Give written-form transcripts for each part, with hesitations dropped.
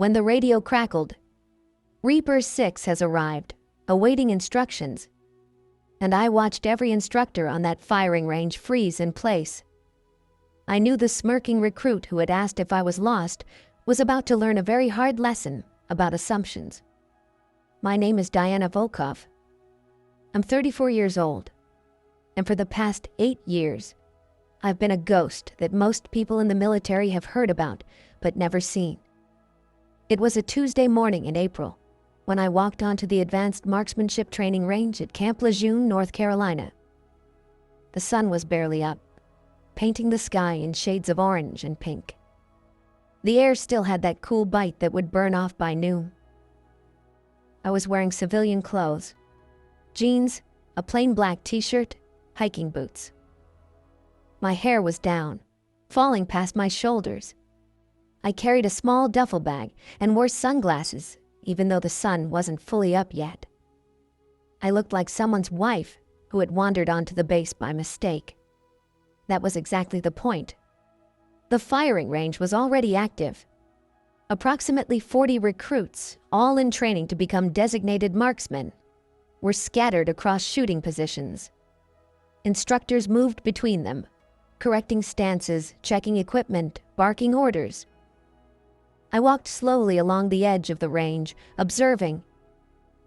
when the radio crackled. Reaper 6 has arrived, awaiting instructions. And I watched every instructor on that firing range freeze in place. I knew the smirking recruit who had asked if I was lost was about to learn a very hard lesson about assumptions. My name is Diana Volkov. I'm 34 years old, and for the past 8 years, I've been a ghost that most people in the military have heard about but never seen. It was a Tuesday morning in April when I walked onto the advanced marksmanship training range at Camp Lejeune, North Carolina. The sun was barely up, painting the sky in shades of orange and pink. The air still had that cool bite that would burn off by noon. I was wearing civilian clothes, jeans, a plain black t-shirt, hiking boots. My hair was down, falling past my shoulders. I carried a small duffel bag and wore sunglasses, even though the sun wasn't fully up yet. I looked like someone's wife who had wandered onto the base by mistake. That was exactly the point. The firing range was already active. Approximately 40 recruits, all in training to become designated marksmen, were scattered across shooting positions. Instructors moved between them, correcting stances, checking equipment, barking orders. I walked slowly along the edge of the range, observing,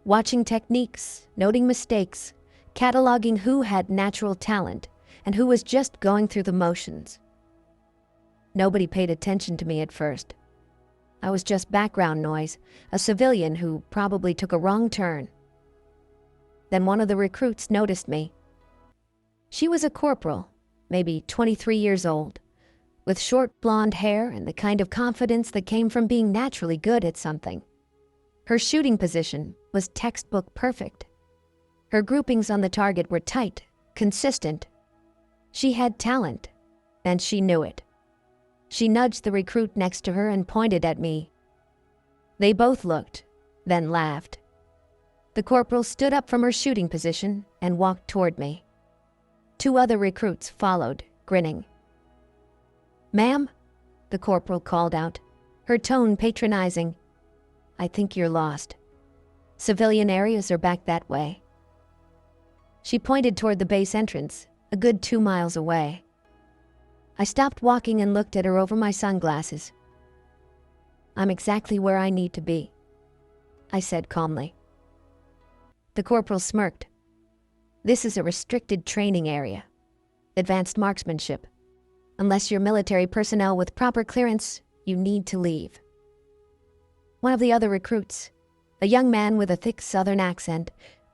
watching techniques, noting mistakes, cataloging who had natural talent and who was just going through the motions. Nobody paid attention to me at first. I was just background noise, a civilian who probably took a wrong turn. Then one of the recruits noticed me. She was a corporal, maybe 23 years old, with short blonde hair and the kind of confidence that came from being naturally good at something. Her shooting position was textbook perfect. Her groupings on the target were tight, consistent. She had talent, and she knew it. She nudged the recruit next to her and pointed at me. They both looked, then laughed. The corporal stood up from her shooting position and walked toward me. 2 other recruits followed, grinning. "Ma'am," the corporal called out, her tone patronizing. "I think you're lost. Civilian areas are back that way." She pointed toward the base entrance, a good 2 miles away. I stopped walking and looked at her over my sunglasses. "I'm exactly where I need to be," I said calmly. The corporal smirked. "This is a restricted training area. Advanced marksmanship. Unless you're military personnel with proper clearance, you need to leave." One of the other recruits, a young man with a thick southern accent,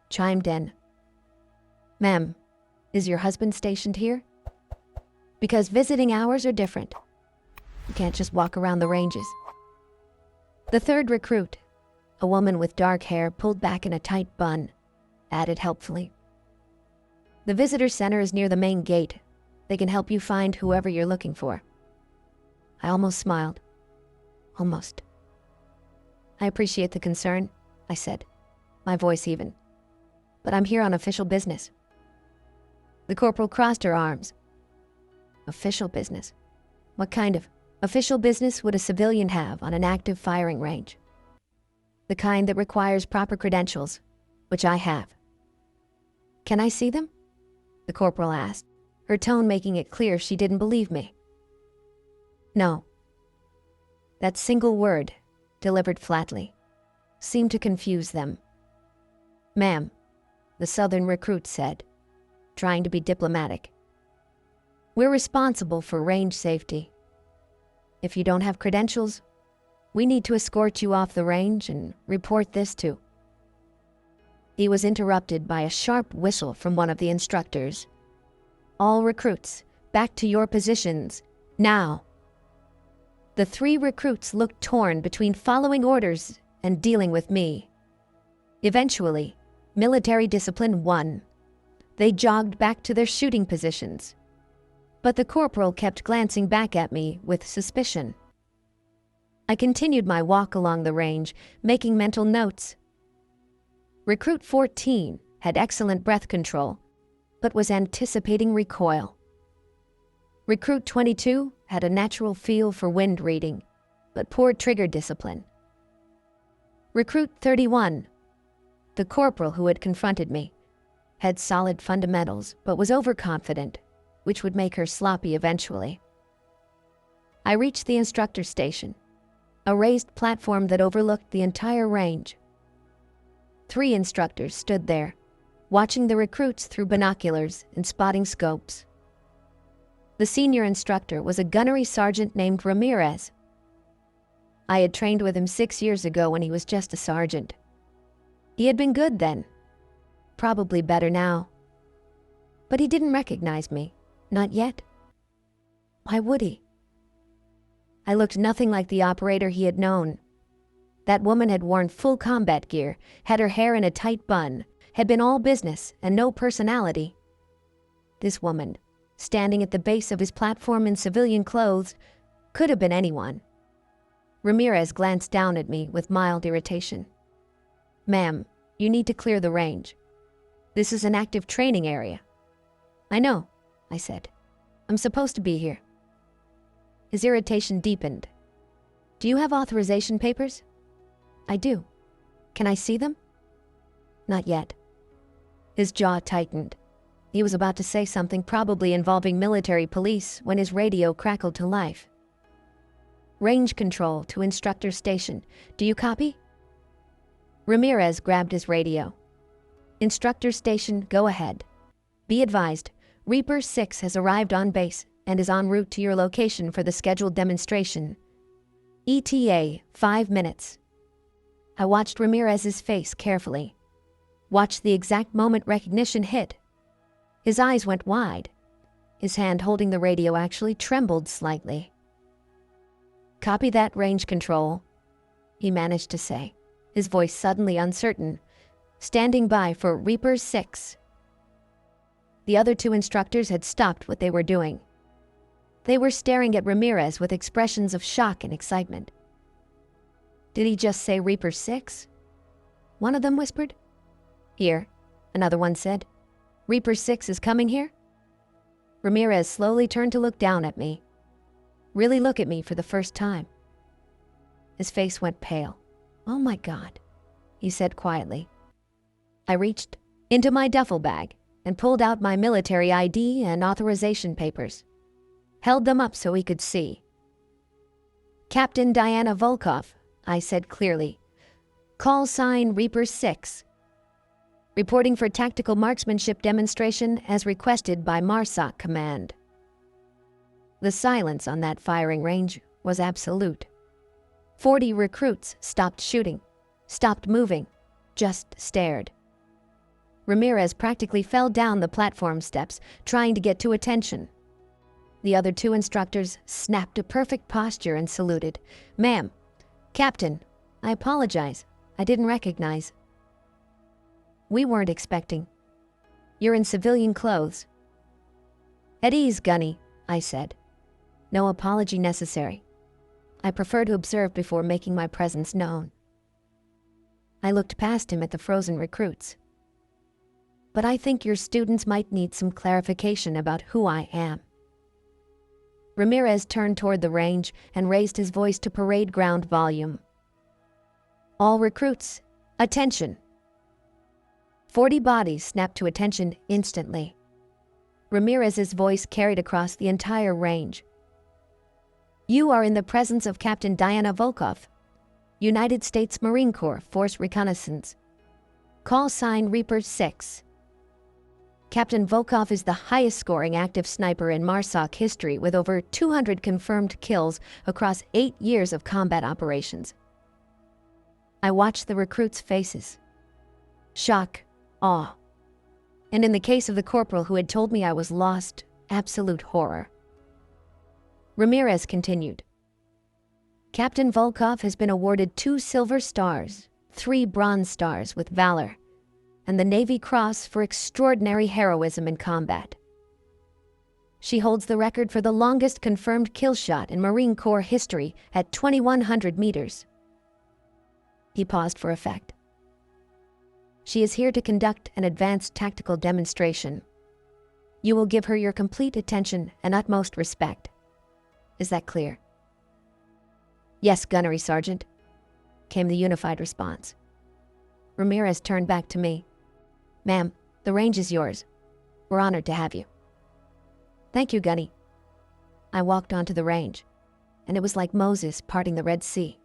chimed in. "Ma'am, is your husband stationed here? Because visiting hours are different. You can't just walk around the ranges." The third recruit, a woman with dark hair pulled back in a tight bun, added helpfully. "The visitor center is near the main gate. They can help you find whoever you're looking for." I almost smiled. Almost. "I appreciate the concern," I said, my voice even. "But I'm here on official business." The corporal crossed her arms. "Official business? What kind of official business would a civilian have on an active firing range?" "The kind that requires proper credentials, which I have." "Can I see them?" the corporal asked, her tone making it clear she didn't believe me. "No." That single word, delivered flatly, seemed to confuse them. "Ma'am," the southern recruit said, trying to be diplomatic, "we're responsible for range safety. If you don't have credentials, we need to escort you off the range and report this to." He was interrupted by a sharp whistle from one of the instructors. "All recruits, back to your positions, now." The 3 recruits looked torn between following orders and dealing with me. Eventually, military discipline won. They jogged back to their shooting positions. But the corporal kept glancing back at me with suspicion. I continued my walk along the range, making mental notes. Recruit 14 had excellent breath control, but was anticipating recoil. Recruit 22 had a natural feel for wind reading, but poor trigger discipline, Recruit 31, the corporal who had confronted me, had solid fundamentals but was overconfident, which would make her sloppy eventually. I reached the instructor station, a raised platform that overlooked the entire range. 3 instructors stood there, watching the recruits through binoculars and spotting scopes. The senior instructor was a gunnery sergeant named Ramirez. I had trained with him 6 years ago when he was just a sergeant. He had been good then, probably better now. But he didn't recognize me, not yet. Why would he? I looked nothing like the operator he had known. That woman had worn full combat gear, had her hair in a tight bun, had been all business and no personality. This woman, standing at the base of his platform in civilian clothes, could have been anyone. Ramirez glanced down at me with mild irritation. "Ma'am, you need to clear the range. This is an active training area." "I know," I said. "I'm supposed to be here." His irritation deepened. "Do you have authorization papers?" "I do. Can I see them?" "Not yet." His jaw tightened. He was about to say something probably involving military police when his radio crackled to life. "Range control to instructor station. Do you copy?" Ramirez grabbed his radio. "Instructor station, go ahead. Be advised, Reaper 6 has arrived on base and is en route to your location for the scheduled demonstration. ETA, 5 minutes. I watched Ramirez's face carefully. Watched the exact moment recognition hit. His eyes went wide. His hand holding the radio actually trembled slightly. "Copy that, range control," he managed to say, his voice suddenly uncertain. "Standing by for Reaper 6. The other 2 instructors had stopped what they were doing. They were staring at Ramirez with expressions of shock and excitement. "Did he just say Reaper 6? One of them whispered. "Here," another one said. "Reaper 6 is coming here?" Ramirez slowly turned to look down at me. Really look at me for the first time. His face went pale. "Oh my God," he said quietly. I reached into my duffel bag and pulled out my military ID and authorization papers. Held them up so he could see. "Captain Diana Volkov," I said clearly. "Call sign Reaper 6. Reporting for tactical marksmanship demonstration as requested by MARSOC Command." The silence on that firing range was absolute. 40 recruits stopped shooting, stopped moving, just stared. Ramirez practically fell down the platform steps, trying to get to attention. The other 2 instructors snapped a perfect posture and saluted. "Ma'am, Captain, I apologize. I didn't recognize." "We weren't expecting. You're in civilian clothes." "At ease, Gunny," I said. "No apology necessary. I prefer to observe before making my presence known." I looked past him at the frozen recruits. "But I think your students might need some clarification about who I am." Ramirez turned toward the range and raised his voice to parade ground volume. "All recruits, attention." 40 bodies snapped to attention instantly. Ramirez's voice carried across the entire range. "You are in the presence of Captain Diana Volkov, United States Marine Corps Force Reconnaissance. Call sign Reaper 6. Captain Volkov is the highest-scoring active sniper in MARSOC history with over 200 confirmed kills across 8 years of combat operations." I watched the recruits' faces. Shock, awe. And in the case of the corporal who had told me I was lost, absolute horror. Ramirez continued. "Captain Volkov has been awarded 2 Silver Stars, 3 Bronze Stars with Valor, and the Navy Cross for extraordinary heroism in combat. She holds the record for the longest confirmed kill shot in Marine Corps history at 2,100 meters. He paused for effect. "She is here to conduct an advanced tactical demonstration. You will give her your complete attention and utmost respect. Is that clear?" "Yes, Gunnery Sergeant," came the unified response. Ramirez turned back to me. Ma'am, the range is yours. We're honored to have you. Thank you, Gunny. I walked onto the range, and it was like Moses parting the Red Sea.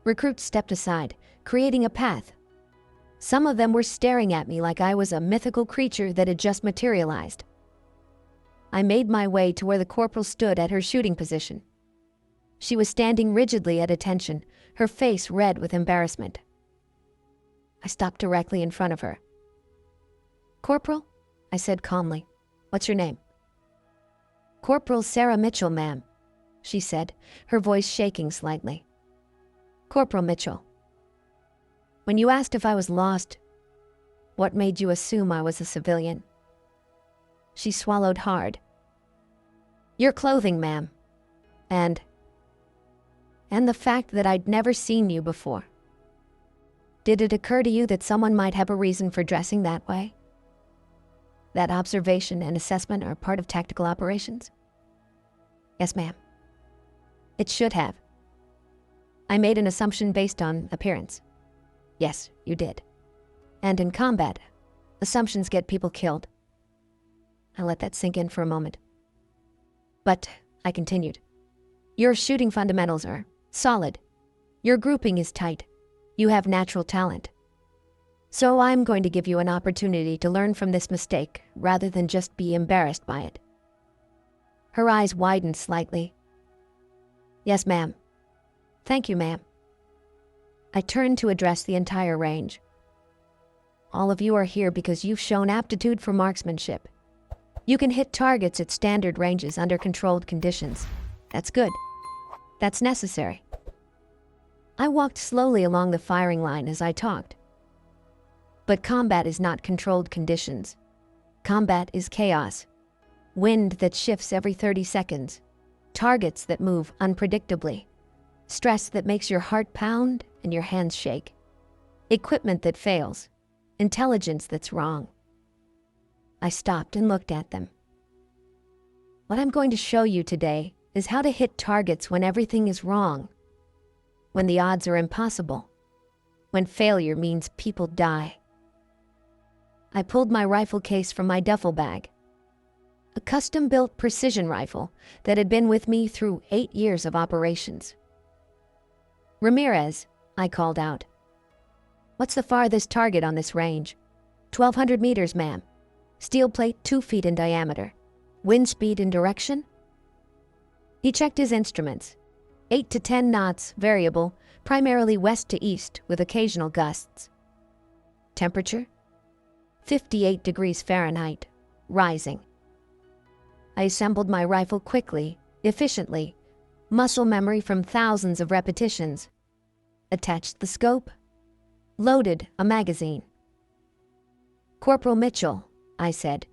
Recruits stepped aside, creating a path. Some of them were staring at me like I was a mythical creature that had just materialized. I made my way to where the corporal stood at her shooting position. She was standing rigidly at attention, her face red with embarrassment. I stopped directly in front of her. Corporal, I said calmly, what's your name? Corporal Sarah Mitchell, ma'am, she said, her voice shaking slightly. Corporal Mitchell. When you asked if I was lost, what made you assume I was a civilian? She swallowed hard. Your clothing, ma'am. And the fact that I'd never seen you before. Did it occur to you that someone might have a reason for dressing that way? That observation and assessment are part of tactical operations? Yes, ma'am. It should have. I made an assumption based on appearance. Yes, you did. And in combat, assumptions get people killed. I let that sink in for a moment. But, I continued, your shooting fundamentals are solid. Your grouping is tight. You have natural talent. So I'm going to give you an opportunity to learn from this mistake rather than just be embarrassed by it. Her eyes widened slightly. Yes, ma'am. Thank you, ma'am. I turned to address the entire range. All of you are here because you've shown aptitude for marksmanship. You can hit targets at standard ranges under controlled conditions. That's good. That's necessary. I walked slowly along the firing line as I talked. But combat is not controlled conditions. Combat is chaos. Wind that shifts every 30 seconds. Targets that move unpredictably. Stress that makes your heart pound and your hands shake. Equipment that fails. Intelligence that's wrong. I stopped and looked at them. What I'm going to show you today is how to hit targets when everything is wrong. When the odds are impossible. When failure means people die. I pulled my rifle case from my duffel bag. A custom-built precision rifle that had been with me through 8 years of operations. Ramirez, I called out. What's the farthest target on this range? 1,200 meters, ma'am. Steel plate 2 feet in diameter. Wind speed and direction? He checked his instruments. 8 to 10 knots, variable, primarily west to east with occasional gusts. Temperature? 58 degrees Fahrenheit, rising. I assembled my rifle quickly, efficiently, muscle memory from thousands of repetitions. Attached the scope. Loaded a magazine. Corporal Mitchell, I said,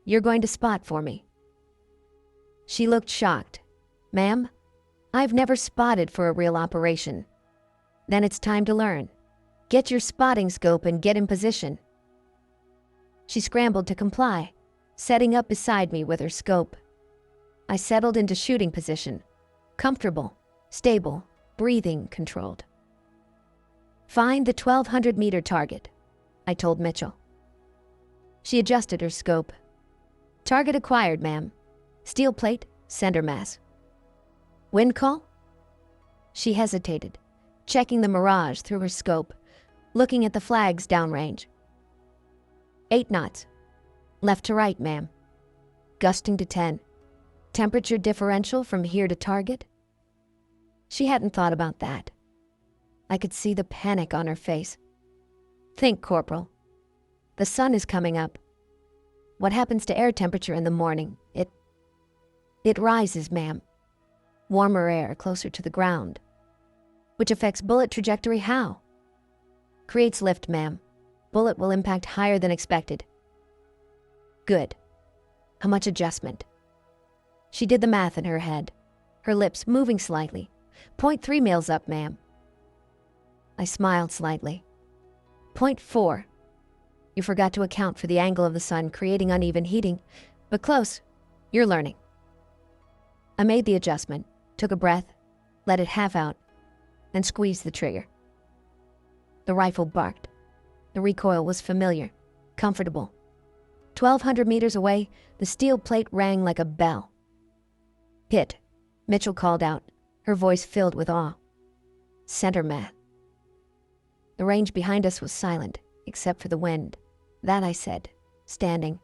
you're going to spot for me. She looked shocked. Ma'am, I've never spotted for a real operation. Then it's time to learn. Get your spotting scope and get in position. She scrambled to comply, setting up beside me with her scope. I settled into shooting position, comfortable, stable, breathing controlled. Find the 1,200-meter target, I told Mitchell. She adjusted her scope. Target acquired, ma'am. Steel plate, center mass. Wind call? She hesitated, checking the mirage through her scope, looking at the flags downrange. 8 knots. Left to right, ma'am. Gusting to 10. Temperature differential from here to target? She hadn't thought about that. I could see the panic on her face. Think, Corporal. The sun is coming up. What happens to air temperature in the morning? It rises, ma'am. Warmer air closer to the ground. Which affects bullet trajectory how? Creates lift, ma'am. Bullet will impact higher than expected. Good. How much adjustment? She did the math in her head, her lips moving slightly. 0.3 mils up, ma'am. I smiled slightly. 0.4. You forgot to account for the angle of the sun creating uneven heating, but close. You're learning. I made the adjustment, took a breath, let it half out, and squeezed the trigger. The rifle barked, The recoil was familiar, comfortable. 1,200 meters away, the steel plate rang like a bell. "Hit," Mitchell called out, her voice filled with awe. "Center, Matt." The range behind us was silent, except for the wind. "That," I said, standing.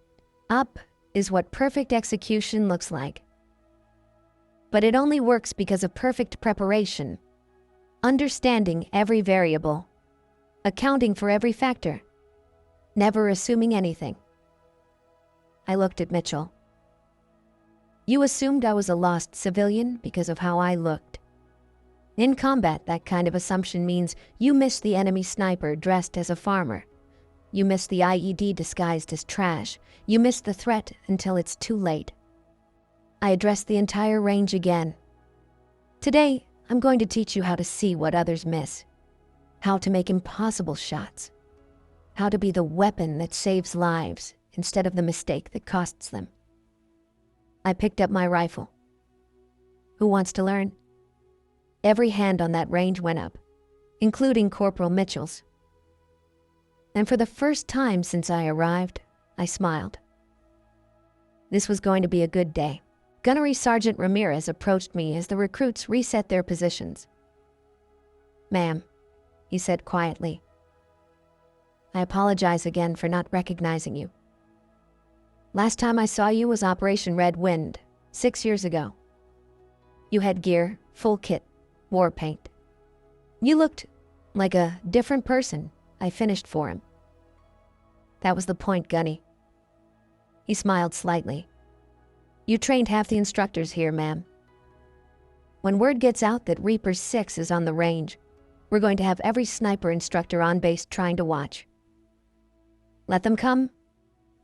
"Up is what perfect execution looks like. But it only works because of perfect preparation, understanding every variable, accounting for every factor, never assuming anything." I looked at Mitchell. "You assumed I was a lost civilian because of how I looked. In combat, that kind of assumption means you miss the enemy sniper dressed as a farmer. You miss the IED disguised as trash. You miss the threat until it's too late." I addressed the entire range again. "Today, I'm going to teach you how to see what others miss, how to make impossible shots, how to be the weapon that saves lives instead of the mistake that costs them." I picked up my rifle. "Who wants to learn?" Every hand on that range went up, including Corporal Mitchell's. And for the first time since I arrived, I smiled. This was going to be a good day. Gunnery Sergeant Ramirez approached me as the recruits reset their positions. "Ma'am," he said quietly, "I apologize again for not recognizing you. Last time I saw you was Operation Red Wind, 6 years ago. You had gear, full kit, war paint. You looked like a different person." I finished for him. "That was the point, Gunny." He smiled slightly. "You trained half the instructors here, ma'am. When word gets out that Reaper 6 is on the range, we're going to have every sniper instructor on base trying to watch." "Let them come,"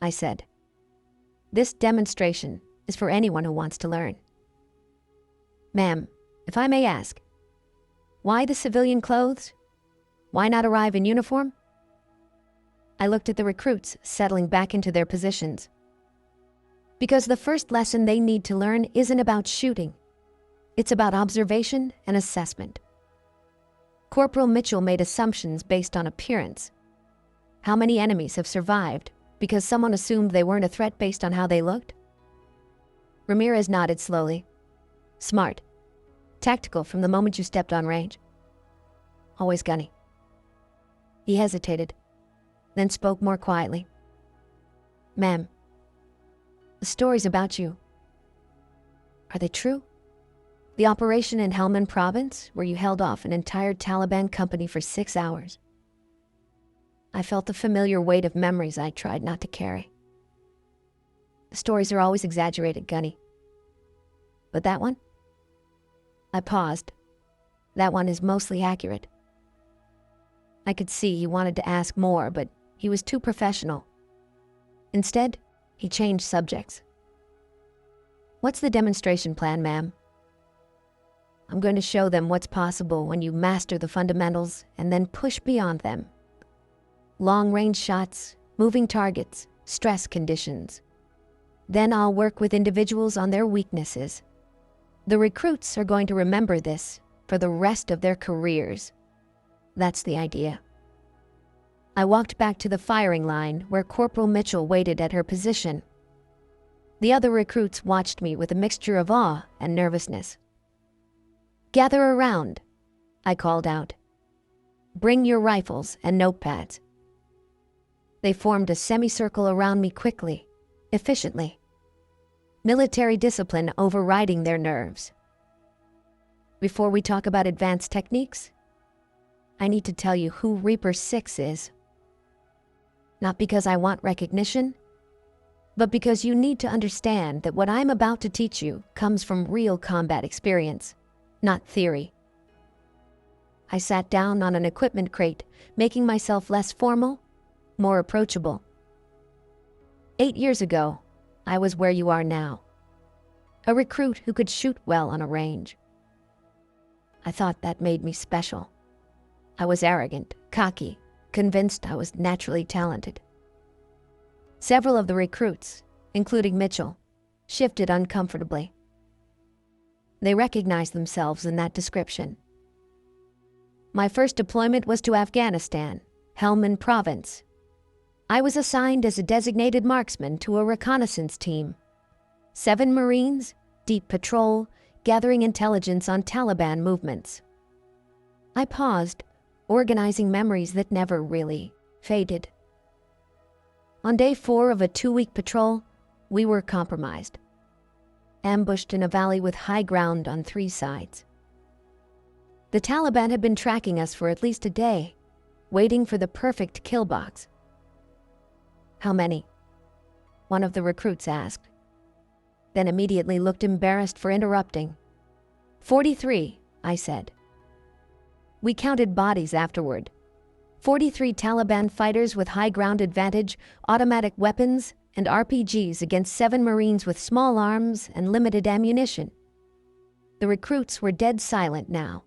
I said. "This demonstration is for anyone who wants to learn." "Ma'am, if I may ask, why the civilian clothes? Why not arrive in uniform?" I looked at the recruits settling back into their positions. "Because the first lesson they need to learn isn't about shooting. It's about observation and assessment." Corporal Mitchell made assumptions based on appearance. How many enemies have survived because someone assumed they weren't a threat based on how they looked? Ramirez nodded slowly. "Smart. Tactical from the moment you stepped on range. Always gunny." He hesitated, then spoke more quietly. "Ma'am, the stories about you, are they true? The operation in Helmand province, where you held off an entire Taliban company for 6 hours. I felt the familiar weight of memories I tried not to carry. The stories are always exaggerated, Gunny. But that one?" I paused. "That one is mostly accurate." I could see he wanted to ask more, but he was too professional. Instead, he changed subjects. "What's the demonstration plan, ma'am?" "I'm going to show them what's possible when you master the fundamentals and then push beyond them. Long-range shots, moving targets, stress conditions. Then I'll work with individuals on their weaknesses. The recruits are going to remember this for the rest of their careers. That's the idea." I walked back to the firing line where Corporal Mitchell waited at her position. The other recruits watched me with a mixture of awe and nervousness. "Gather around," I called out. "Bring your rifles and notepads." They formed a semicircle around me quickly, efficiently. Military discipline overriding their nerves. "Before we talk about advanced techniques, I need to tell you who Reaper 6 is. Not because I want recognition, but because you need to understand that what I'm about to teach you comes from real combat experience, not theory." I sat down on an equipment crate, making myself less formal, more approachable. 8 years ago, I was where you are now. A recruit who could shoot well on a range. I thought that made me special. I was arrogant, cocky, convinced I was naturally talented. Several of the recruits, including Mitchell, shifted uncomfortably. They recognized themselves in that description. My first deployment was to Afghanistan, Helmand Province. I was assigned as a designated marksman to a reconnaissance team. 7 Marines, deep patrol, gathering intelligence on Taliban movements. I paused, organizing memories that never really faded. On day 4 of a 2-week patrol, we were compromised. Ambushed in a valley with high ground on 3 sides. The Taliban had been tracking us for at least a day, waiting for the perfect kill box. "How many?" one of the recruits asked, then immediately looked embarrassed for interrupting. 43, I said. We counted bodies afterward. 43 Taliban fighters with high ground advantage, automatic weapons, and RPGs against 7 Marines with small arms and limited ammunition. The recruits were dead silent now.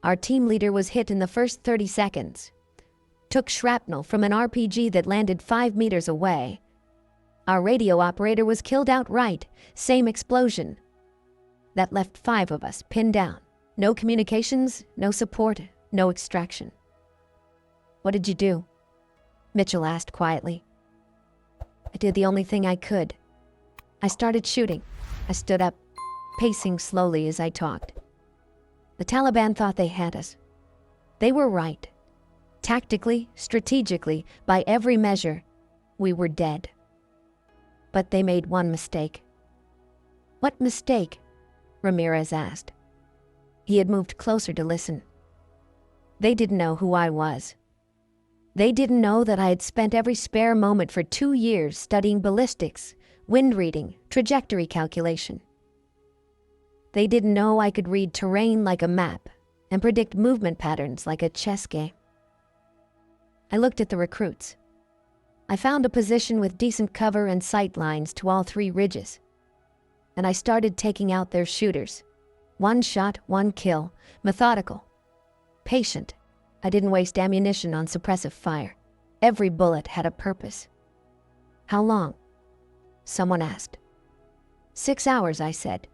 Our team leader was hit in the first 30 seconds. Took shrapnel from an RPG that landed 5 meters away. Our radio operator was killed outright, same explosion. That left 5 of us pinned down. No communications, no support, no extraction. "What did you do?" Mitchell asked quietly. "I did the only thing I could. I started shooting." I stood up, pacing slowly as I talked. The Taliban thought they had us. They were right. Tactically, strategically, by every measure, we were dead. But they made one mistake. "What mistake?" Ramirez asked. He had moved closer to listen. They didn't know who I was. They didn't know that I had spent every spare moment for 2 years studying ballistics, wind reading, trajectory calculation. They didn't know I could read terrain like a map and predict movement patterns like a chess game. I looked at the recruits. I found a position with decent cover and sight lines to all 3 ridges. And I started taking out their shooters. 1 shot, 1 kill, methodical, patient. I didn't waste ammunition on suppressive fire. Every bullet had a purpose. "How long?" someone asked. 6 hours, I said.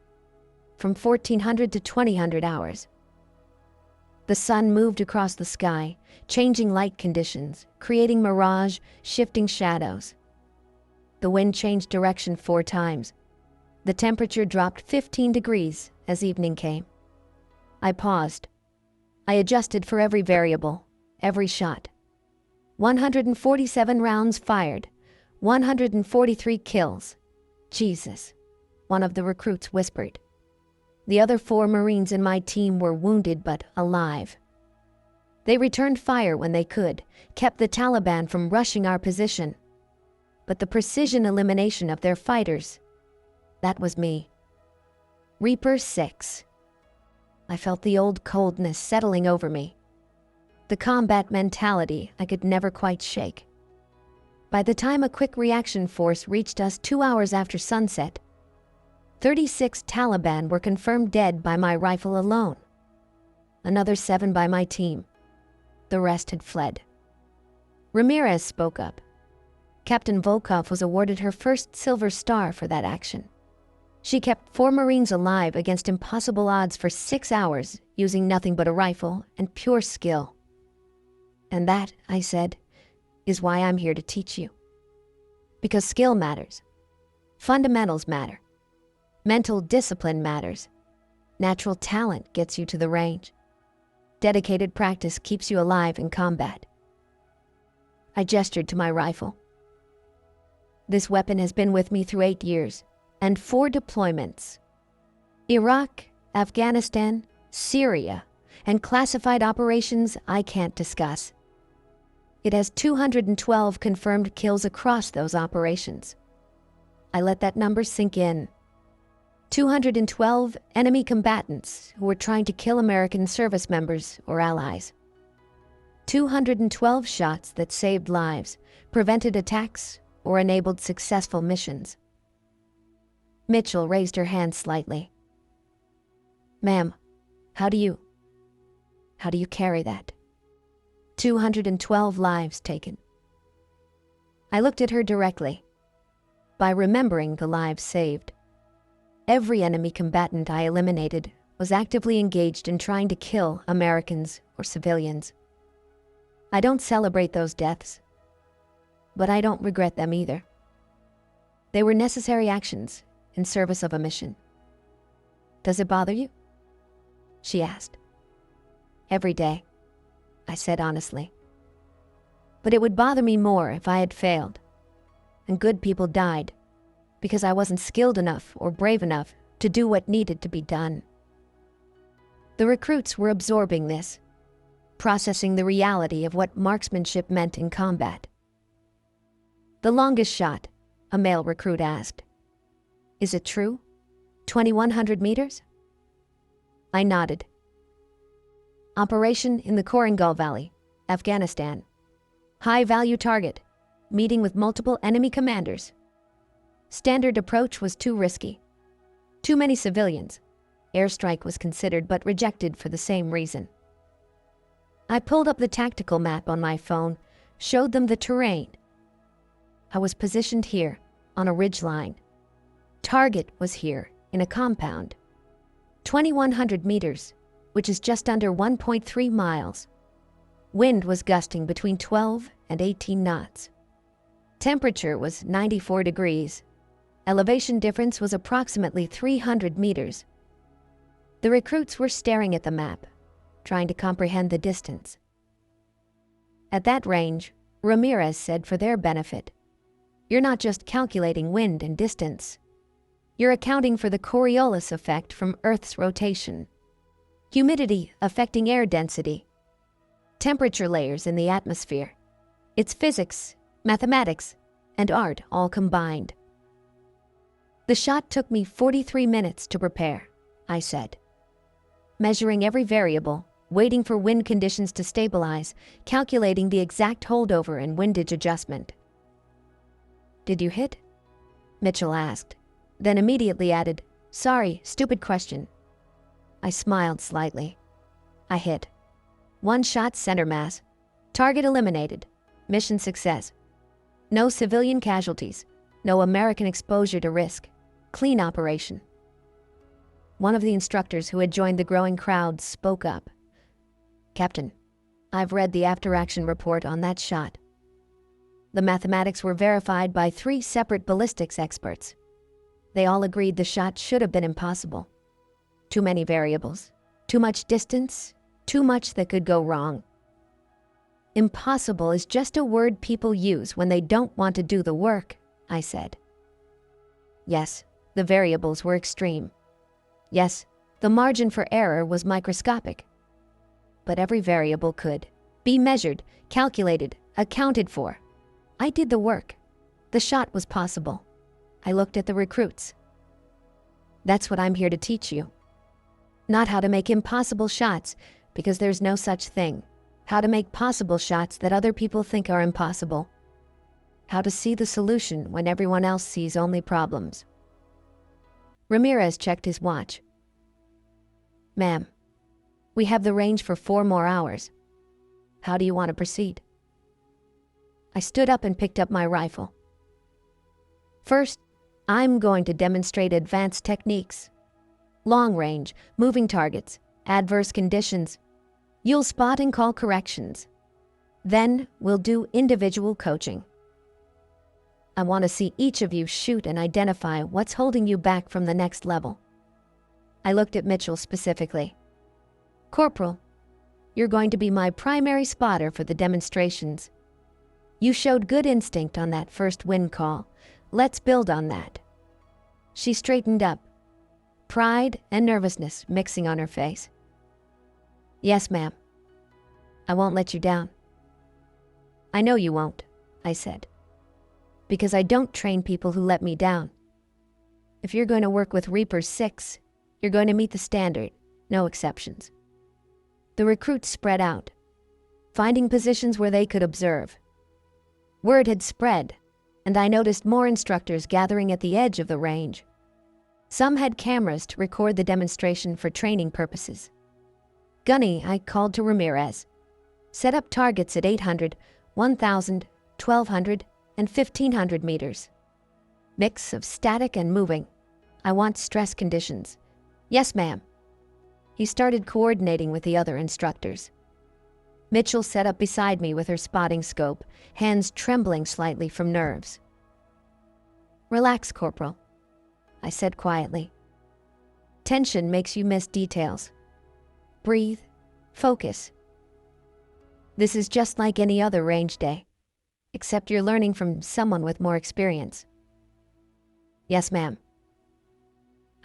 From 1400 to 2000 hours. The sun moved across the sky, changing light conditions, creating mirage, shifting shadows. The wind changed direction 4 times. The temperature dropped 15 degrees as evening came. I paused. I adjusted for every variable, every shot. 147 rounds fired, 143 kills. "Jesus," one of the recruits whispered. The other 4 Marines in my team were wounded but alive. They returned fire when they could, kept the Taliban from rushing our position. But the precision elimination of their fighters, that was me. Reaper 6. I felt the old coldness settling over me. The combat mentality I could never quite shake. By the time a quick reaction force reached us 2 hours after sunset, 36 Taliban were confirmed dead by my rifle alone. Another 7 by my team. The rest had fled. Ramirez spoke up. Captain Volkov was awarded her first Silver Star for that action. She kept 4 Marines alive against impossible odds for 6 hours, using nothing but a rifle and pure skill. "And that," I said, "is why I'm here to teach you. Because skill matters. Fundamentals matter. Mental discipline matters. Natural talent gets you to the range. Dedicated practice keeps you alive in combat." I gestured to my rifle. This weapon has been with me through 8 years. And 4 deployments. Iraq, Afghanistan, Syria, and classified operations I can't discuss. It has 212 confirmed kills across those operations. I let that number sink in. 212 enemy combatants who were trying to kill American service members or allies. 212 shots that saved lives, prevented attacks, or enabled successful missions. Mitchell raised her hand slightly. "Ma'am, how do you carry that? 212 lives taken." I looked at her directly. By remembering the lives saved. Every enemy combatant I eliminated was actively engaged in trying to kill Americans or civilians. I don't celebrate those deaths, but I don't regret them either. They were necessary actions in service of a mission. Does it bother you? She asked. Every day, I said honestly. But it would bother me more if I had failed, and good people died because I wasn't skilled enough or brave enough to do what needed to be done. The recruits were absorbing this, processing the reality of what marksmanship meant in combat. The longest shot, a male recruit asked. Is it true? 2,100 meters? I nodded. Operation in the Korangal Valley, Afghanistan. High-value target, meeting with multiple enemy commanders. Standard approach was too risky. Too many civilians. Airstrike was considered but rejected for the same reason. I pulled up the tactical map on my phone, showed them the terrain. I was positioned here, on a ridgeline. Target was here, in a compound. 2,100 meters, which is just under 1.3 miles. Wind was gusting between 12 and 18 knots. Temperature was 94 degrees. Elevation difference was approximately 300 meters. The recruits were staring at the map, trying to comprehend the distance. At that range, Ramirez said for their benefit, "You're not just calculating wind and distance. You're accounting for the Coriolis effect from Earth's rotation, humidity affecting air density, temperature layers in the atmosphere. It's physics, mathematics, and art all combined." The shot took me 43 minutes to prepare, I said. Measuring every variable, waiting for wind conditions to stabilize, calculating the exact holdover and windage adjustment. Did you hit? Mitchell asked, then immediately added, "Sorry, stupid question." I smiled slightly. I hit. One shot center mass. Target eliminated. Mission success. No civilian casualties. No American exposure to risk. Clean operation. One of the instructors who had joined the growing crowd spoke up. "Captain, I've read the after-action report on that shot. The mathematics were verified by 3 separate ballistics experts. They all agreed the shot should have been impossible. Too many variables, too much distance, too much that could go wrong." "Impossible is just a word people use when they don't want to do the work," I said. Yes, the variables were extreme. Yes, the margin for error was microscopic. But every variable could be measured, calculated, accounted for. I did the work. The shot was possible. I looked at the recruits. That's what I'm here to teach you. Not how to make impossible shots, because there's no such thing. How to make possible shots that other people think are impossible. How to see the solution when everyone else sees only problems. Ramirez checked his watch. "Ma'am, we have the range for 4 more hours. How do you want to proceed?" I stood up and picked up my rifle. "First, I'm going to demonstrate advanced techniques. Long range, moving targets, adverse conditions. You'll spot and call corrections. Then we'll do individual coaching. I want to see each of you shoot and identify what's holding you back from the next level." I looked at Mitchell specifically. "Corporal, you're going to be my primary spotter for the demonstrations. You showed good instinct on that first wind call. Let's build on that." She straightened up, pride and nervousness mixing on her face. "Yes, ma'am. I won't let you down." "I know you won't," I said, "because I don't train people who let me down. If you're going to work with REAPER 6, you're going to meet the standard, no exceptions." The recruits spread out, finding positions where they could observe. Word had spread, and I noticed more instructors gathering at the edge of the range. Some had cameras to record the demonstration for training purposes. Gunny, I called to Ramirez. "Set up targets at 800, 1,000, 1,200, and 1,500 meters. Mix of static and moving. I want stress conditions." "Yes, ma'am." He started coordinating with the other instructors. Mitchell sat up beside me with her spotting scope, hands trembling slightly from nerves. "Relax, Corporal," I said quietly. "Tension makes you miss details. Breathe. Focus. This is just like any other range day, except you're learning from someone with more experience." "Yes, ma'am."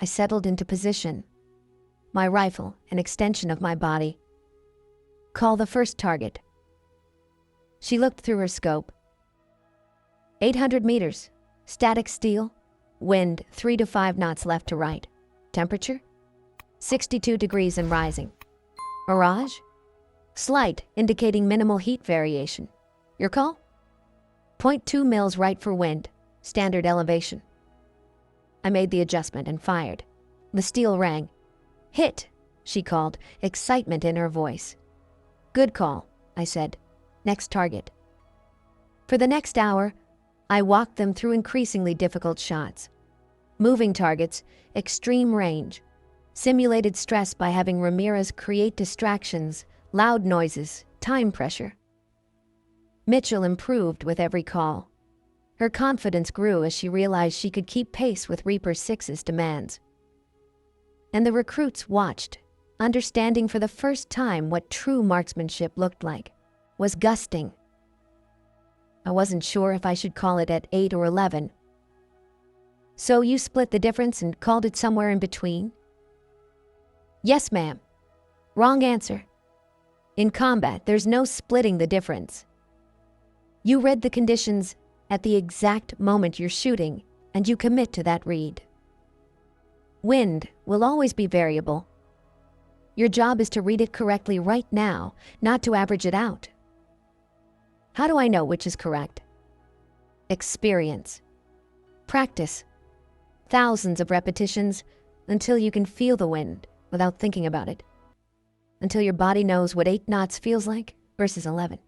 I settled into position, my rifle an extension of my body. "Call the first target." She looked through her scope. 800 meters, static steel, wind 3 to 5 knots left to right. Temperature? 62 degrees and rising. Mirage? Slight, indicating minimal heat variation. Your call? .2 mils right for wind, standard elevation. I made the adjustment and fired. The steel rang. "Hit," she called, excitement in her voice. "Good call," I said. "Next target." For the next hour, I walked them through increasingly difficult shots. Moving targets, extreme range, simulated stress by having Ramirez create distractions, loud noises, time pressure. Mitchell improved with every call. Her confidence grew as she realized she could keep pace with Reaper 6's demands. And the recruits watched, understanding for the first time what true marksmanship looked like, was gusting. I wasn't sure if I should call it at 8 or 11. "So you split the difference and called it somewhere in between?" "Yes, ma'am." "Wrong answer. In combat, there's no splitting the difference. You read the conditions at the exact moment you're shooting, and you commit to that read. Wind will always be variable. Your job is to read it correctly right now, not to average it out." "How do I know which is correct?" "Experience. Practice. Thousands of repetitions until you can feel the wind without thinking about it. Until your body knows what 8 knots feels like versus 11.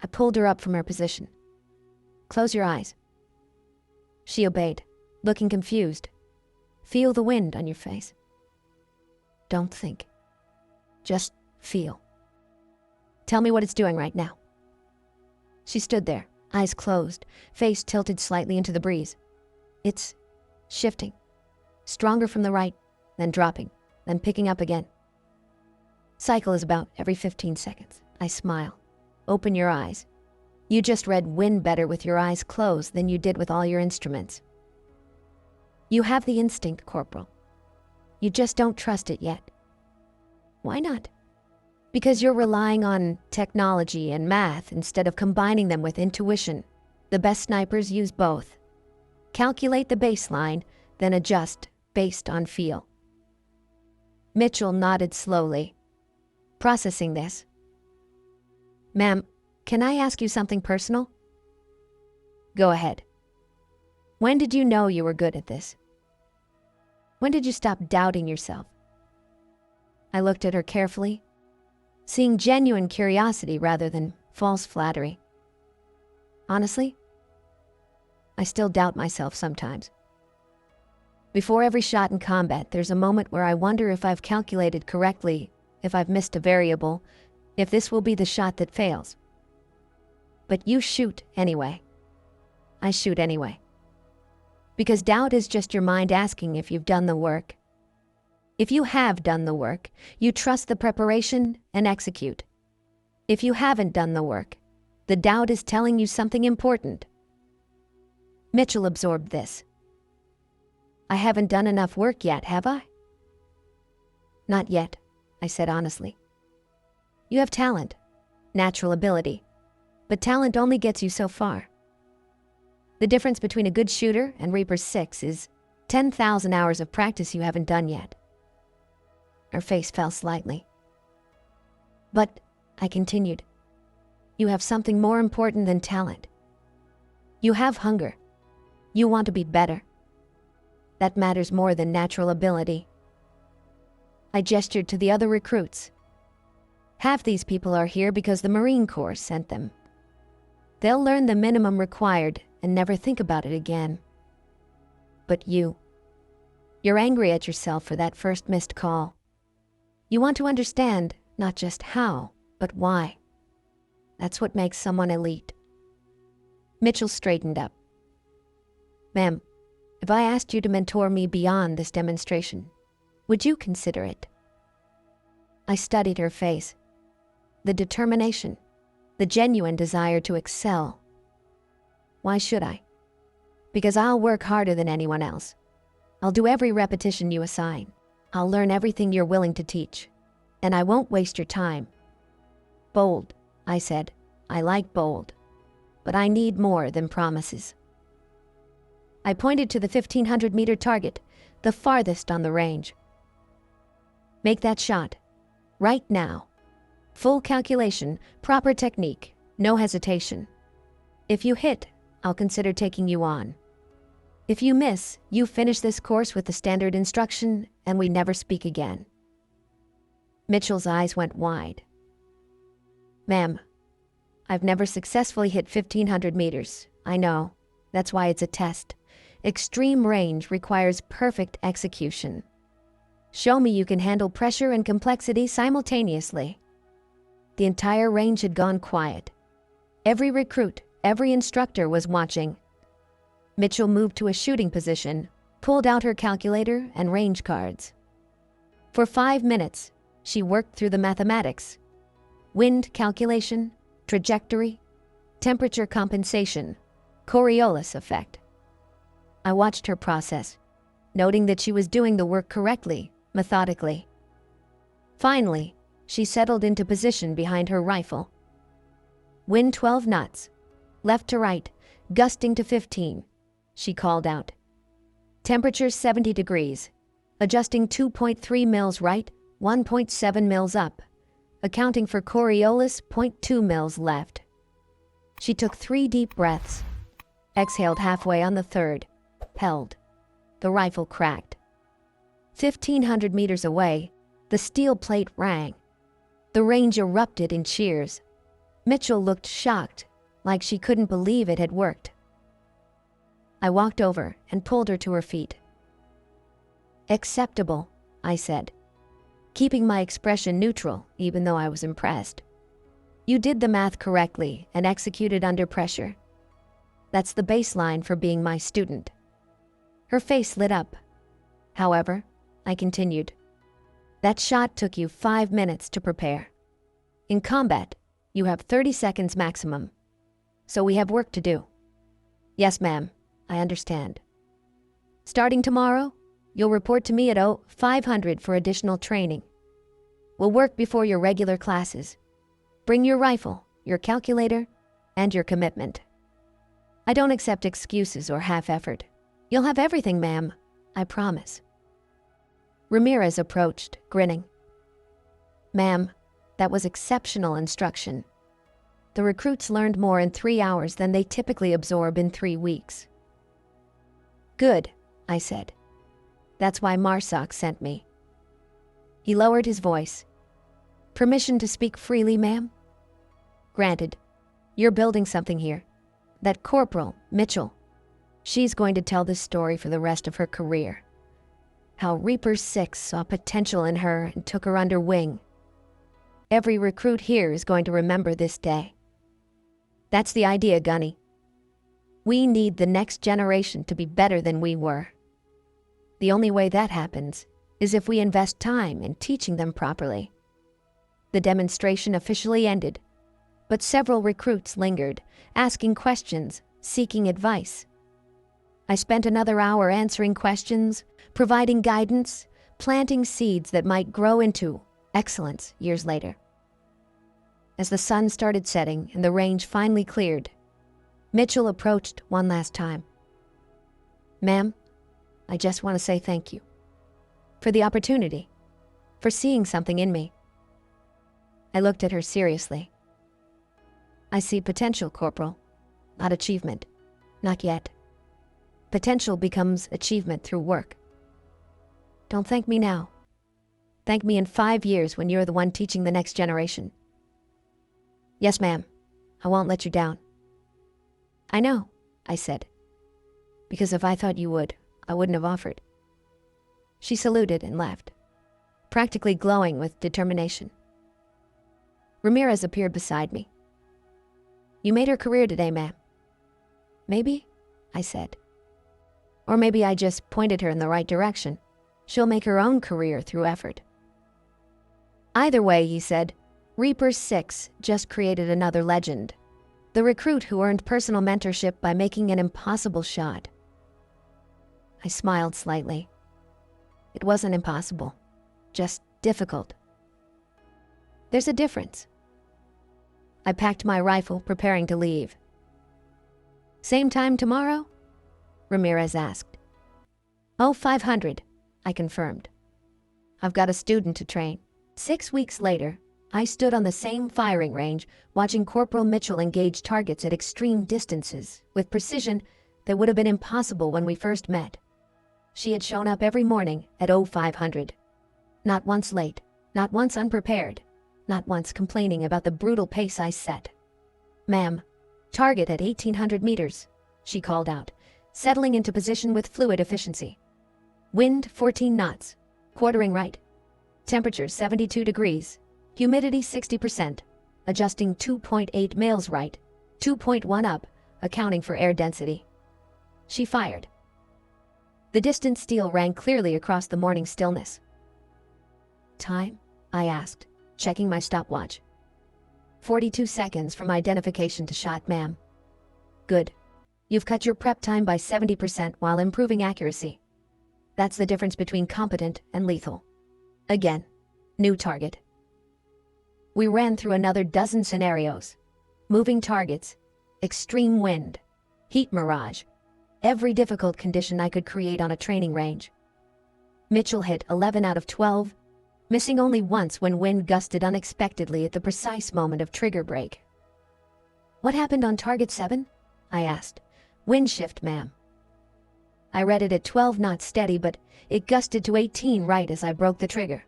I pulled her up from her position. "Close your eyes." She obeyed, looking confused. "Feel the wind on your face. Don't think. Just feel. Tell me what it's doing right now." She stood there, eyes closed, face tilted slightly into the breeze. "It's shifting. Stronger from the right, then dropping, then picking up again. Cycle is about every 15 seconds. I smile. Open your eyes. You just read wind better with your eyes closed than you did with all your instruments. You have the instinct, Corporal. You just don't trust it yet. Why not? Because you're relying on technology and math instead of combining them with intuition. The best snipers use both. Calculate the baseline, then adjust based on feel." Mitchell nodded slowly, processing this. "Ma'am, can I ask you something personal?" "Go ahead." "When did you know you were good at this? When did you stop doubting yourself?" I looked at her carefully, seeing genuine curiosity rather than false flattery. "Honestly, I still doubt myself sometimes. Before every shot in combat, there's a moment where I wonder if I've calculated correctly, if I've missed a variable, if this will be the shot that fails. But you shoot anyway. I shoot anyway. Because doubt is just your mind asking if you've done the work. If you have done the work, you trust the preparation and execute. If you haven't done the work, the doubt is telling you something important." Mitchell absorbed this. "I haven't done enough work yet, have I?" "Not yet," I said honestly. "You have talent, natural ability, but talent only gets you so far. The difference between a good shooter and Reaper 6 is 10,000 hours of practice you haven't done yet." Her face fell slightly. "But," I continued, "you have something more important than talent. You have hunger. You want to be better. That matters more than natural ability." I gestured to the other recruits. "Half these people are here because the Marine Corps sent them. They'll learn the minimum required and never think about it again. But you're angry at yourself for that first missed call. You want to understand not just how, But why? That's what makes someone elite. Mitchell straightened up. Ma'am, if I asked you to mentor me beyond this demonstration, would you consider it? I studied her face. The determination, the genuine desire to excel. Why should I? Because I'll work harder than anyone else. I'll do every repetition you assign. I'll learn everything you're willing to teach. And I won't waste your time. Bold, I said. I like bold. But I need more than promises. I pointed to the 1,500-meter target, the farthest on the range. Make that shot. Right now. Full calculation, proper technique, no hesitation. If you hit, I'll consider taking you on. If you miss, you finish this course with the standard instruction, and we never speak again. Mitchell's eyes went wide. Ma'am, I've never successfully hit 1,500 meters. I know. That's why it's a test. Extreme range requires perfect execution. Show me you can handle pressure and complexity simultaneously. The entire range had gone quiet. Every recruit, every instructor was watching. Mitchell moved to a shooting position, pulled out her calculator and range cards. For 5 minutes, she worked through the mathematics. Wind calculation, trajectory, temperature compensation, Coriolis effect. I watched her process, noting that she was doing the work correctly, methodically. Finally, she settled into position behind her rifle. Wind 12 knots, left to right, gusting to 15, she called out. Temperature 70 degrees, adjusting 2.3 mils right, 1.7 mils up, accounting for Coriolis 0.2 mils left. She took 3 deep breaths, exhaled halfway on the third, held. The rifle cracked. 1,500 meters away, the steel plate rang. The range erupted in cheers. Mitchell looked shocked, like she couldn't believe it had worked. I walked over and pulled her to her feet. Acceptable, I said, keeping my expression neutral even though I was impressed. You did the math correctly and executed under pressure. That's the baseline for being my student. Her face lit up. However, I continued, that shot took you 5 minutes to prepare. In combat, you have 30 seconds maximum. So we have work to do. Yes, ma'am, I understand. Starting tomorrow, you'll report to me at 0500 for additional training. We'll work before your regular classes. Bring your rifle, your calculator, and your commitment. I don't accept excuses or half effort. You'll have everything, ma'am, I promise. Ramirez approached, grinning. Ma'am, that was exceptional instruction. The recruits learned more in 3 hours than they typically absorb in 3 weeks. Good, I said. That's why Marsoc sent me. He lowered his voice. Permission to speak freely, ma'am? Granted. You're building something here. That corporal, Mitchell. She's going to tell this story for the rest of her career. How Reaper 6 saw potential in her and took her under wing. Every recruit here is going to remember this day. That's the idea, Gunny. We need the next generation to be better than we were. The only way that happens is if we invest time in teaching them properly. The demonstration officially ended, but several recruits lingered, asking questions, seeking advice. I spent another hour answering questions, providing guidance, planting seeds that might grow into excellence years later. As the sun started setting and the range finally cleared, Mitchell approached one last time. Ma'am, I just want to say thank you for the opportunity, for seeing something in me. I looked at her seriously. I see potential, Corporal, not achievement. Not yet. Potential becomes achievement through work. Don't thank me now. Thank me in 5 years when you're the one teaching the next generation. Yes, ma'am. I won't let you down. I know, I said. Because if I thought you would, I wouldn't have offered. She saluted and left, practically glowing with determination. Ramirez appeared beside me. You made her career today, ma'am. Maybe, I said. Or maybe I just pointed her in the right direction. She'll make her own career through effort. Either way, he said, Reaper 6 just created another legend. The recruit who earned personal mentorship by making an impossible shot. I smiled slightly. It wasn't impossible, just difficult. There's a difference. I packed my rifle, preparing to leave. Same time tomorrow? Ramirez asked. 0500, I confirmed. I've got a student to train. 6 weeks later, I stood on the same firing range, watching Corporal Mitchell engage targets at extreme distances, with precision that would have been impossible when we first met. She had shown up every morning at 0500. Not once late, not once unprepared, not once complaining about the brutal pace I set. Ma'am, target at 1800 meters, she called out, settling into position with fluid efficiency. Wind 14 knots, quartering right. Temperature 72 degrees, humidity 60%, adjusting 2.8 miles right, 2.1 up, accounting for air density. She fired. The distant steel rang clearly across the morning stillness. Time? I asked, checking my stopwatch. 42 seconds from identification to shot, ma'am. Good. You've cut your prep time by 70% while improving accuracy. That's the difference between competent and lethal. Again, new target. We ran through another dozen scenarios. Moving targets, extreme wind, heat mirage, every difficult condition I could create on a training range. Mitchell hit 11 out of 12, missing only once when wind gusted unexpectedly at the precise moment of trigger break. What happened on target 7? I asked. Wind shift, ma'am. I read it at 12 knots steady, but it gusted to 18 right as I broke the trigger.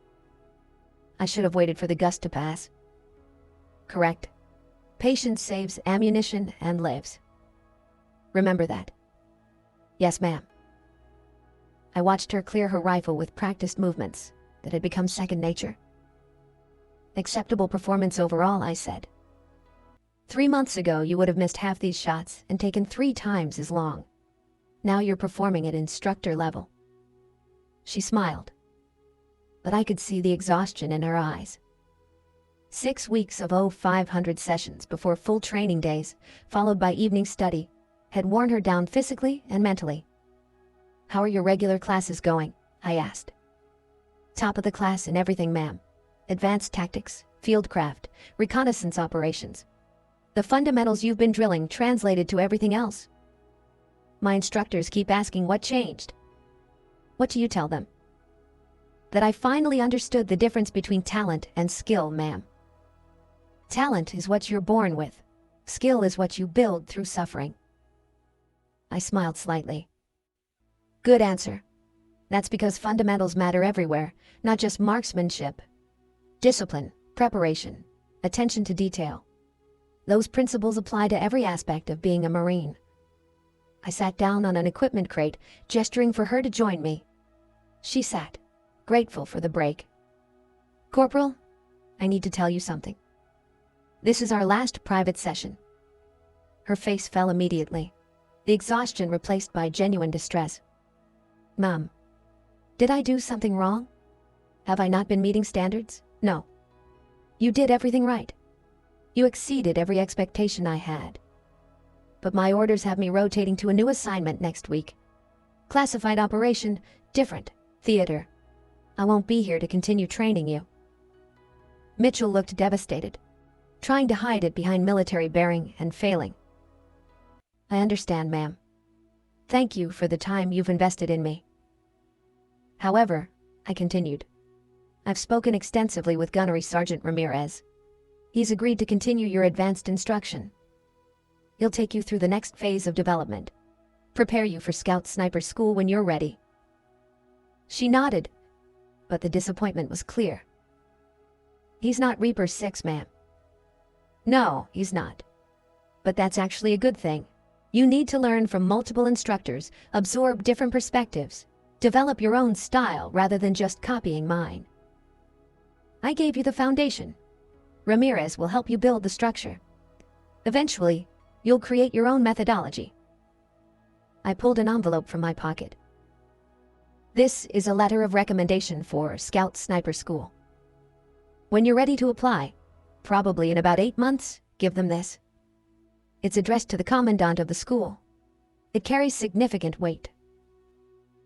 I should have waited for the gust to pass. Correct. Patience saves ammunition and lives. Remember that. Yes, ma'am. I watched her clear her rifle with practiced movements that had become second nature. Acceptable performance overall, I said. 3 months ago, you would have missed half these shots and taken 3 times as long. Now you're performing at instructor level. She smiled, but I could see the exhaustion in her eyes. 6 weeks of 0500 sessions before full training days, followed by evening study, had worn her down physically and mentally. How are your regular classes going? I asked. Top of the class in everything, ma'am. Advanced tactics, fieldcraft, reconnaissance operations. The fundamentals you've been drilling translated to everything else. My instructors keep asking what changed. What do you tell them? That I finally understood the difference between talent and skill, ma'am. Talent is what you're born with. Skill is what you build through suffering. I smiled slightly. Good answer. That's because fundamentals matter everywhere, not just marksmanship. Discipline, preparation, attention to detail. Those principles apply to every aspect of being a Marine. I sat down on an equipment crate, gesturing for her to join me. She sat, grateful for the break. Corporal, I need to tell you something. This is our last private session. Her face fell immediately, the exhaustion replaced by genuine distress. Mom, did I do something wrong? Have I not been meeting standards? No. You did everything right. You exceeded every expectation I had. But my orders have me rotating to a new assignment next week. Classified operation, different, theater. I won't be here to continue training you. Mitchell looked devastated, trying to hide it behind military bearing and failing. I understand, ma'am. Thank you for the time you've invested in me. However, I continued, I've spoken extensively with Gunnery Sergeant Ramirez. He's agreed to continue your advanced instruction. He'll take you through the next phase of development. Prepare you for Scout Sniper School when you're ready. She nodded, but the disappointment was clear. He's not Reaper 6, ma'am. No, he's not. But that's actually a good thing. You need to learn from multiple instructors, absorb different perspectives, develop your own style rather than just copying mine. I gave you the foundation. Ramirez will help you build the structure. Eventually, you'll create your own methodology. I pulled an envelope from my pocket. This is a letter of recommendation for Scout Sniper School. When you're ready to apply, probably in about 8 months, give them this. It's addressed to the commandant of the school. It carries significant weight.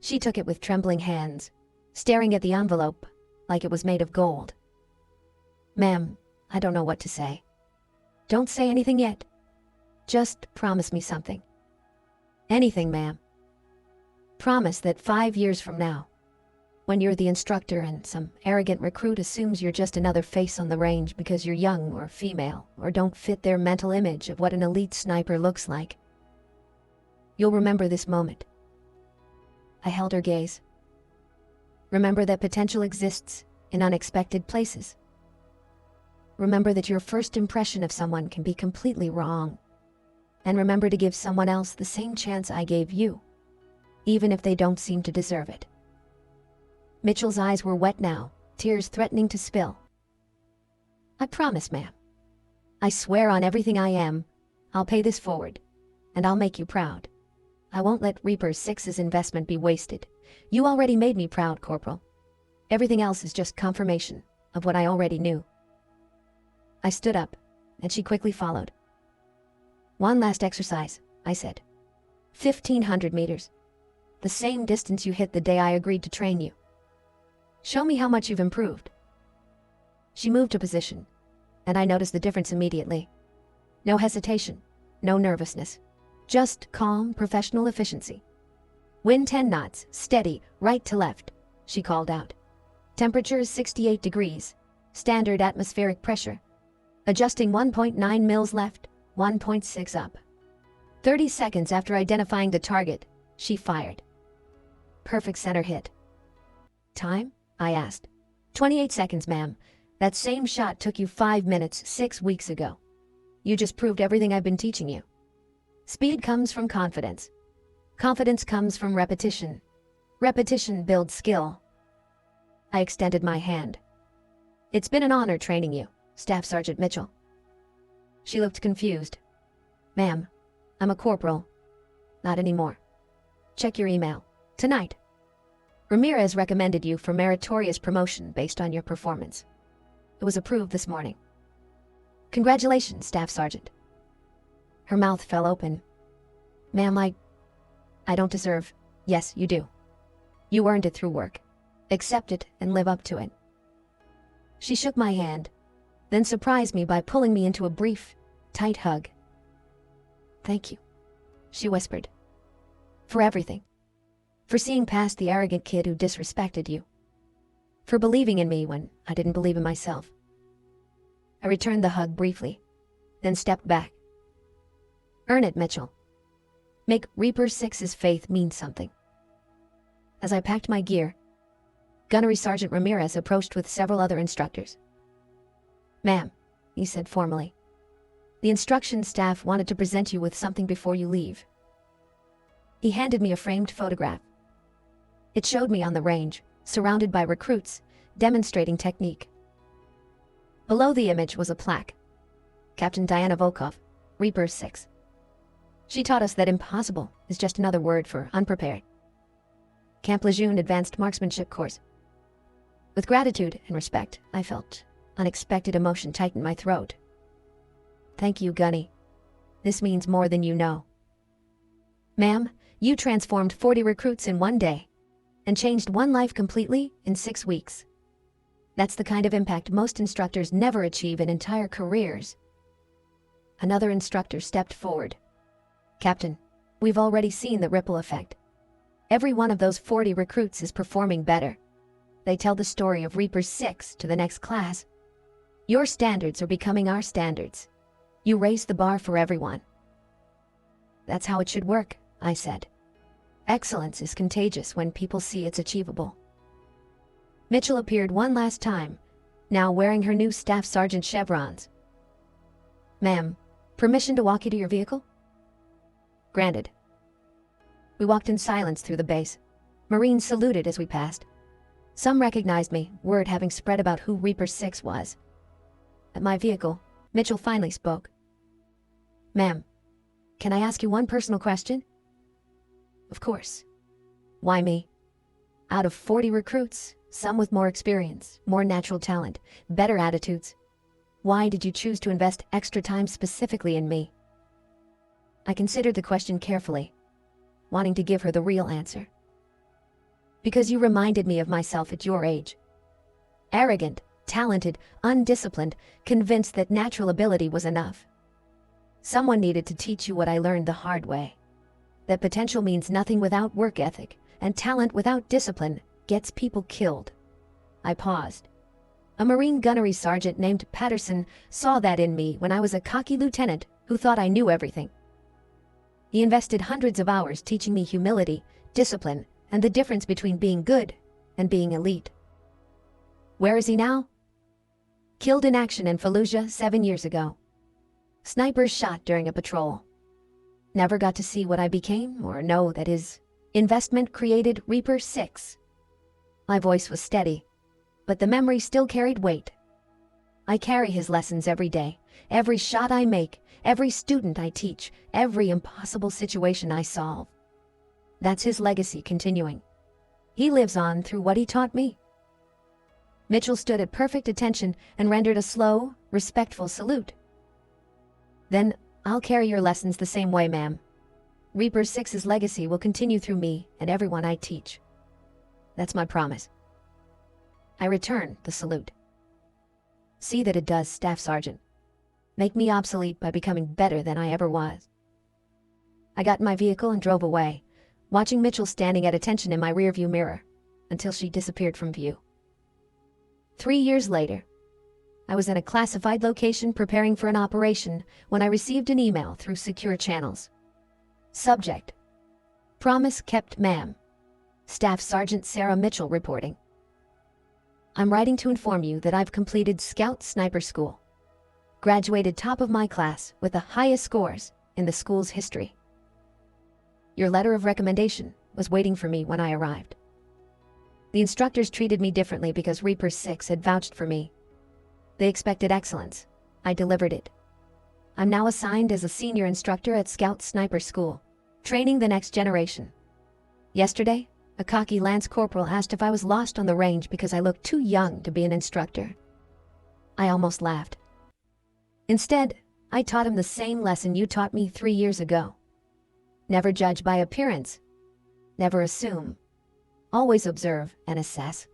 She took it with trembling hands, staring at the envelope like it was made of gold. Ma'am, I don't know what to say. Don't say anything yet. Just promise me something. Anything, ma'am. Promise that 5 years from now, when you're the instructor and some arrogant recruit assumes you're just another face on the range because you're young or female or don't fit their mental image of what an elite sniper looks like, you'll remember this moment. I held her gaze. Remember that potential exists in unexpected places. Remember that your first impression of someone can be completely wrong. And remember to give someone else the same chance I gave you, even if they don't seem to deserve it. Mitchell's eyes were wet now, tears threatening to spill. I promise, ma'am. I swear on everything I am, I'll pay this forward, and I'll make you proud. I won't let Reaper 6's investment be wasted. You already made me proud, Corporal. Everything else is just confirmation of what I already knew. I stood up, and she quickly followed. One last exercise, I said. 1,500 meters. The same distance you hit the day I agreed to train you. Show me how much you've improved. She moved to position, and I noticed the difference immediately. No hesitation, no nervousness. Just calm, professional efficiency. Wind 10 knots, steady, right to left, she called out. Temperature 68 degrees, standard atmospheric pressure. Adjusting 1.9 mils left, 1.6 up. 30 seconds after identifying the target, she fired. Perfect center hit. Time? I asked. 28 seconds, ma'am. That same shot took you 5 minutes 6 weeks ago. You just proved everything I've been teaching you. Speed comes from confidence. Confidence comes from repetition. Repetition builds skill. I extended my hand. It's been an honor training you, Staff Sergeant Mitchell. She looked confused. Ma'am, I'm a corporal. Not anymore. Check your email. Tonight. Ramirez recommended you for meritorious promotion based on your performance. It was approved this morning. Congratulations, Staff Sergeant. Her mouth fell open. Ma'am, I don't deserve. Yes, you do. You earned it through work. Accept it and live up to it. She shook my hand, then surprised me by pulling me into a brief, tight hug. Thank you, she whispered. For everything. For seeing past the arrogant kid who disrespected you. For believing in me when I didn't believe in myself. I returned the hug briefly, then stepped back. Earn it, Mitchell. Make Reaper 6's faith mean something. As I packed my gear, Gunnery Sergeant Ramirez approached with several other instructors. Ma'am, he said formally, the instruction staff wanted to present you with something before you leave. He handed me a framed photograph. It showed me on the range, surrounded by recruits, demonstrating technique. Below the image was a plaque. Captain Diana Volkov, Reaper 6. She taught us that impossible is just another word for unprepared. Camp Lejeune Advanced Marksmanship Course. With gratitude and respect, I felt unexpected emotion tighten my throat. Thank you, Gunny. This means more than you know. Ma'am, you transformed 40 recruits in 1 day and changed one life completely in 6 weeks. That's the kind of impact most instructors never achieve in entire careers. Another instructor stepped forward. Captain, we've already seen the ripple effect. Every one of those 40 recruits is performing better. They tell the story of Reaper 6 to the next class. Your standards are becoming our standards. You raise the bar for everyone. That's how it should work, I said. Excellence is contagious when people see it's achievable. Mitchell appeared one last time, now wearing her new Staff Sergeant chevrons. Ma'am, permission to walk you to your vehicle? Granted. We walked in silence through the base. Marines saluted as we passed. Some recognized me, word having spread about who Reaper 6 was. At my vehicle, Mitchell finally spoke. "Ma'am, can I ask you one personal question?" "Of course." "Why me? Out of 40 recruits, some with more experience, more natural talent, better attitudes, why did you choose to invest extra time specifically in me?" I considered the question carefully, wanting to give her the real answer. "Because you reminded me of myself at your age. Arrogant, talented, undisciplined, convinced that natural ability was enough. Someone needed to teach you what I learned the hard way. That potential means nothing without work ethic, and talent without discipline gets people killed." I paused. A Marine gunnery sergeant named Patterson saw that in me when I was a cocky lieutenant who thought I knew everything. He invested hundreds of hours teaching me humility, discipline, and the difference between being good and being elite. Where is he now? Killed in action in Fallujah 7 years ago. Snipers shot during a patrol. Never got to see what I became or know that his investment created REAPER 6. My voice was steady, but the memory still carried weight. I carry his lessons every day, every shot I make, every student I teach, every impossible situation I solve. That's his legacy continuing. He lives on through what he taught me. Mitchell stood at perfect attention and rendered a slow, respectful salute. "Then I'll carry your lessons the same way, ma'am. REAPER 6's legacy will continue through me and everyone I teach. That's my promise." I returned the salute. "See that it does, Staff Sergeant. Make me obsolete by becoming better than I ever was." I got in my vehicle and drove away, watching Mitchell standing at attention in my rearview mirror until she disappeared from view. 3 years later, I was in a classified location preparing for an operation when I received an email through secure channels. Subject: "Promise kept, ma'am. Staff Sergeant Sarah Mitchell reporting. I'm writing to inform you that I've completed Scout Sniper School. Graduated top of my class with the highest scores in the school's history. Your letter of recommendation was waiting for me when I arrived. The instructors treated me differently because REAPER 6 had vouched for me. They expected excellence. I delivered it. I'm now assigned as a senior instructor at Scout Sniper School, training the next generation. Yesterday, a cocky lance corporal asked if I was lost on the range because I looked too young to be an instructor. I almost laughed. Instead, I taught him the same lesson you taught me 3 years ago. Never judge by appearance. Never assume. Always observe and assess.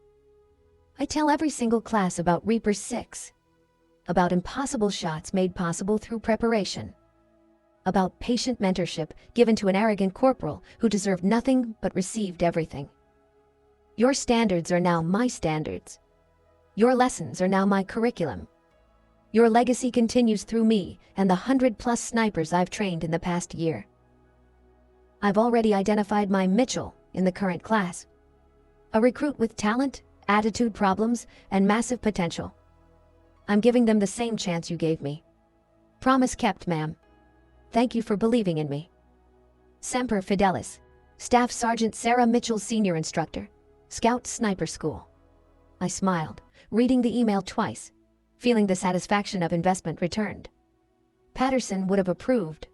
I tell every single class about REAPER 6, about impossible shots made possible through preparation, about patient mentorship given to an arrogant corporal who deserved nothing but received everything. Your standards are now my standards. Your lessons are now my curriculum. Your legacy continues through me and the 100+ snipers I've trained in the past year. I've already identified my Mitchell in the current class. A recruit with talent, attitude problems, and massive potential. I'm giving them the same chance you gave me. Promise kept, ma'am. Thank you for believing in me. Semper Fidelis, Staff Sergeant Sarah Mitchell, Senior Instructor, Scout Sniper School." I smiled, reading the email twice, feeling the satisfaction of investment returned. Patterson would have approved.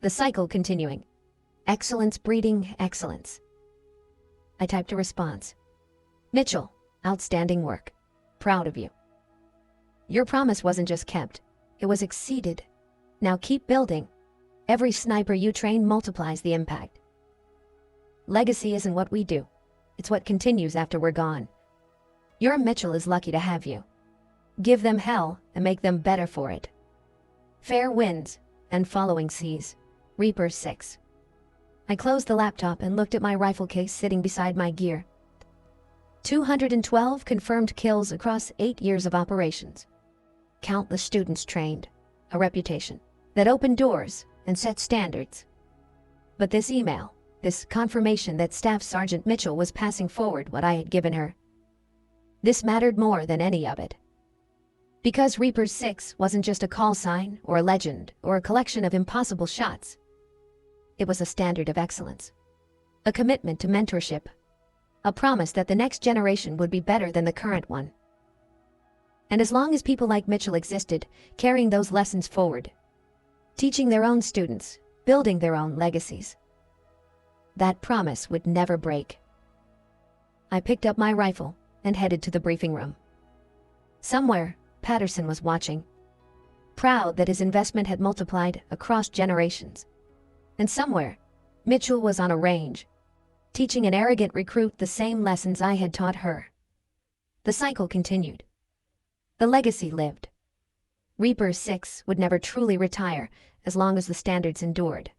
The cycle continuing. Excellence breeding excellence. I typed a response. "Mitchell, outstanding work. Proud of you. Your promise wasn't just kept, it was exceeded. Now keep building. Every sniper you train multiplies the impact. Legacy isn't what we do, it's what continues after we're gone. Your Mitchell is lucky to have you. Give them hell and make them better for it. Fair winds and following seas. REAPER 6. I closed the laptop and looked at my rifle case sitting beside my gear. 212 confirmed kills across 8 years of operations. Countless students trained. A reputation that opened doors and set standards. But this email, this confirmation that Staff Sergeant Mitchell was passing forward what I had given her, this mattered more than any of it. Because REAPER 6 wasn't just a call sign or a legend or a collection of impossible shots. It was a standard of excellence. A commitment to mentorship. A promise that the next generation would be better than the current one. And as long as people like Mitchell existed, carrying those lessons forward, teaching their own students, building their own legacies, that promise would never break. I picked up my rifle and headed to the briefing room. Somewhere, Patterson was watching, proud that his investment had multiplied across generations. And somewhere, Mitchell was on a range, teaching an arrogant recruit the same lessons I had taught her. The cycle continued. The legacy lived. Reaper 6 would never truly retire as long as the standards endured.